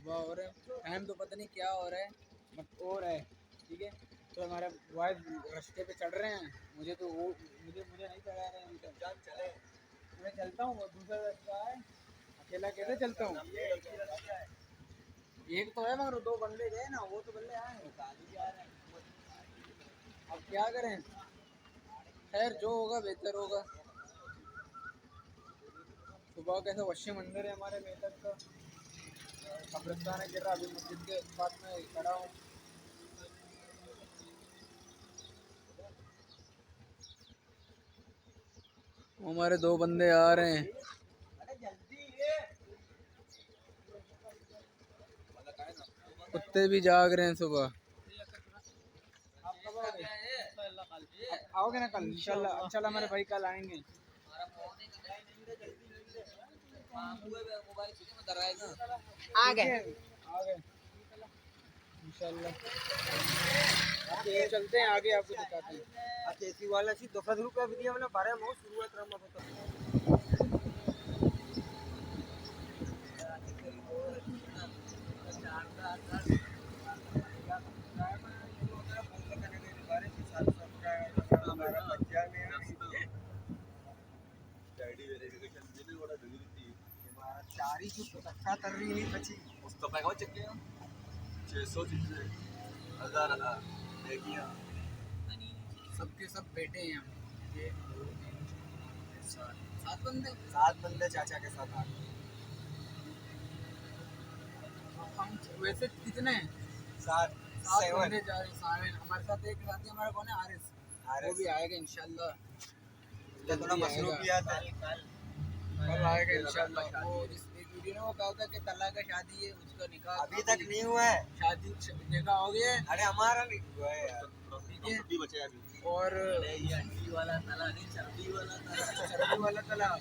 सुबह हो रहा है, टाइम तो पता नहीं क्या हो रहा है, बट हो रहा है। ठीक है, तो हमारे वाइफ रास्ते पे चढ़ रहे हैं, मुझे तो वो मुझे मुझे नहीं चढ़ा रहे हैं। उनके जान चले, मैं चलता हूँ, वो दूसरा रास्ता है, अकेला कैसे चलता हूँ। एक तो है मगर दो बंदे गए ना, वो तो बंदे आए हैं, आ रहे हैं। अब क्या करें, खैर जो होगा बेहतर होगा। सुबह कैसे वश्य मंदिर है हमारे मेरठ का, कब्रिस्तान है गिर रहा, अभी मस्जिद के पास में खड़ा हूँ। हमारे दो बंदे आ रहे हैं, कुत्ते भी जाग रहे हैं सुबह। आप कब आओगे? आओगे ना कल इंशाल्लाह? इंशाल्लाह हमारे भाई कल आएंगे। आ गए इंशाल्लाह। चलते हैं आगे, आपको दिखाते हैं। केसी वाला सी 10 रुपया भी दिया, मैंने 12 माह शुरुआत रहा मत चारी जो धक्का कर रही नहीं बची उसका पैगा चक्के 600 चीजें 1000 सबके सब बैठे हैं हम, ये 2 3 4 सात बंदे चाचा के साथ आ गए। हम वैसे कितने हैं? 7 7 बंदे जा रहे हैं। हमारे साथ एक साथी हमारा कौन है, आरिस, वो भी आएगा इंशाल्लाह। थोड़ा मसरूफियत है, कल आएगा इंशाल्लाह। वो जिस एक वीडियो में वो कहा था कि तलाक का शादी है, उसका निकाह अभी तक नहीं हुआ है। शादी निकाह हो गया है। अरे हमारा नहीं हुआ है यार, ठीक है, बचे अभी। और ये अंडी वाला तला नहीं, चर्बी वाला तला। चर्बी वाला तलाक